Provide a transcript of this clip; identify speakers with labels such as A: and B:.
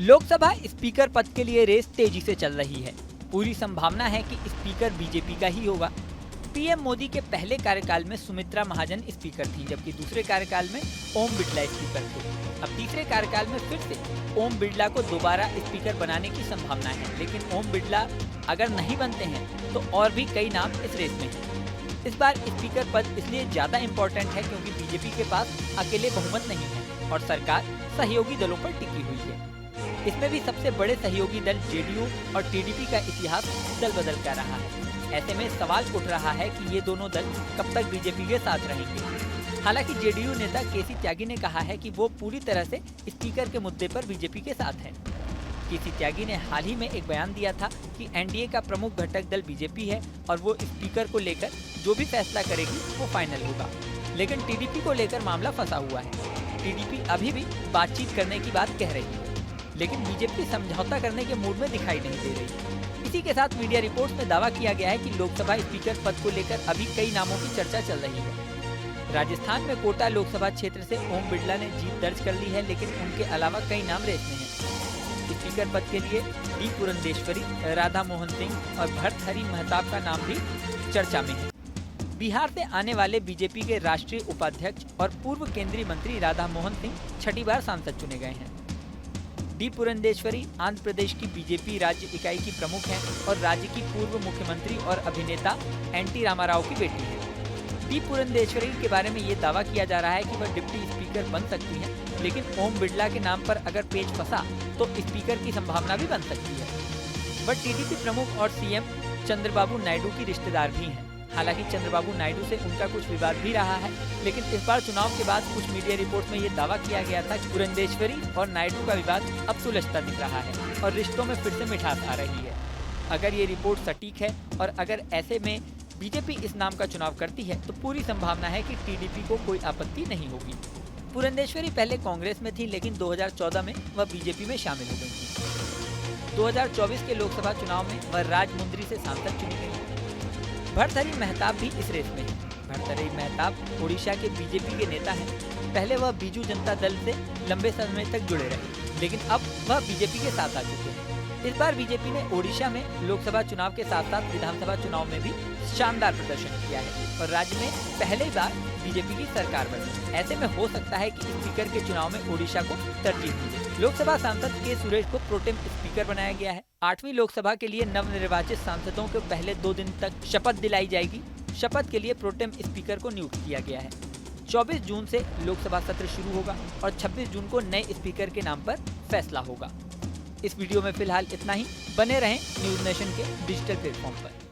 A: Lok Sabha speaker पद के लिए रेस तेजी से चल रही है। पूरी संभावना है कि स्पीकर बीजेपी का ही होगा। पीएम मोदी के पहले कार्यकाल में सुमित्रा महाजन स्पीकर थी, जबकि दूसरे कार्यकाल में ओम बिड़ला स्पीकर थे। अब तीसरे कार्यकाल में फिर से ओम बिड़ला को दोबारा स्पीकर बनाने की संभावना है, लेकिन ओम बिड़ला अगर नहीं बनते हैं तो और भी कई नाम इस रेस में हैं। इस बार स्पीकर पद इसलिए ज्यादा इम्पोर्टेंट है क्योंकि बीजेपी के पास अकेले बहुमत नहीं है और सरकार सहयोगी दलों पर टिकी हुई है। इसमें भी सबसे बड़े सहयोगी दल जेडीयू और टीडीपी का इतिहास दल बदल कर रहा है। ऐसे में सवाल उठ रहा है कि ये दोनों दल कब तक बीजेपी के साथ रहेंगे। हालांकि जेडीयू नेता केसी त्यागी ने कहा है कि वो पूरी तरह से स्पीकर के मुद्दे पर बीजेपी के साथ हैं। केसी त्यागी ने हाल ही में एक बयान दिया था कि एनडीए का प्रमुख घटक दल बीजेपी है और वो स्पीकर को लेकर जो भी फैसला करेगी वो फाइनल होगा। लेकिन टीडीपी को लेकर मामला फंसा हुआ है। टीडीपी अभी भी बातचीत करने की बात कह रही है, लेकिन बीजेपी समझौता करने के मूड में दिखाई नहीं दे रही। इसी के साथ मीडिया रिपोर्ट्स में दावा किया गया है कि लोकसभा स्पीकर पद को लेकर अभी कई नामों की चर्चा चल रही है। राजस्थान में कोटा लोकसभा क्षेत्र से ओम बिड़ला ने जीत दर्ज कर ली है, लेकिन उनके अलावा कई नाम रेस में हैं। स्पीकर पद के लिए डी पुरंदेश्वरी, राधा मोहन सिंह और भर्तहरि महताब का नाम भी चर्चा में है। बिहार से आने वाले बीजेपी के राष्ट्रीय उपाध्यक्ष और पूर्व केंद्रीय मंत्री राधा मोहन सिंह छठी बार सांसद चुने गए हैं। डी पुरंदेश्वरी आंध्र प्रदेश की बीजेपी राज्य इकाई की प्रमुख हैं और राज्य की पूर्व मुख्यमंत्री और अभिनेता एनटी रामाराव की बेटी है। डी पुरंदेश्वरी के बारे में ये दावा किया जा रहा है कि वह डिप्टी स्पीकर बन सकती हैं, लेकिन ओम बिड़ला के नाम पर अगर पेच फंसा तो स्पीकर की संभावना भी बन सकती है। वह टीडीपी प्रमुख और सीएम चंद्रबाबू नायडू की रिश्तेदार भी हैं। हालांकि चंद्रबाबू नायडू से उनका कुछ विवाद भी रहा है, लेकिन इस बार चुनाव के बाद कुछ मीडिया रिपोर्ट में ये दावा किया गया था कि पुरंदेश्वरी और नायडू का विवाद अब सुलझता दिख रहा है और रिश्तों में फिर से मिठास आ रही है। अगर ये रिपोर्ट सटीक है और अगर ऐसे में बीजेपी इस नाम का चुनाव करती है तो पूरी संभावना है कि टीडीपी को कोई आपत्ति नहीं होगी। पुरंदेश्वरी पहले कांग्रेस में थी, लेकिन 2014 में वह बीजेपी में शामिल हो गई थी। 2024 के लोकसभा चुनाव में वह राजमुंदरी से सांसद चुनी गई। भर्तहरि महताब भी इस रेस में है। भर्तहरि महताब ओडिशा के बीजेपी के नेता हैं। पहले वह बीजू जनता दल से लंबे समय तक जुड़े रहे, लेकिन अब वह बीजेपी के साथ आ चुके हैं। इस बार बीजेपी ने ओडिशा में लोकसभा चुनाव के साथ साथ विधानसभा चुनाव में भी शानदार प्रदर्शन किया है और राज्य में पहली बार बीजेपी की सरकार बनी। ऐसे में हो सकता है कि स्पीकर के चुनाव में ओडिशा को तरजीह मिले। लोकसभा सांसद के सुरेश को प्रोटेम स्पीकर बनाया गया है। 8वीं लोकसभा के लिए नवनिर्वाचित सांसदों को पहले 2 दिन तक शपथ दिलाई जाएगी। शपथ के लिए प्रोटेम स्पीकर को नियुक्त किया गया है। 24 जून से लोकसभा सत्र शुरू होगा और 26 जून को नए स्पीकर के नाम पर फैसला होगा। इस वीडियो में फिलहाल इतना ही। बने रहें न्यूज नेशन के डिजिटल प्लेटफॉर्म पर।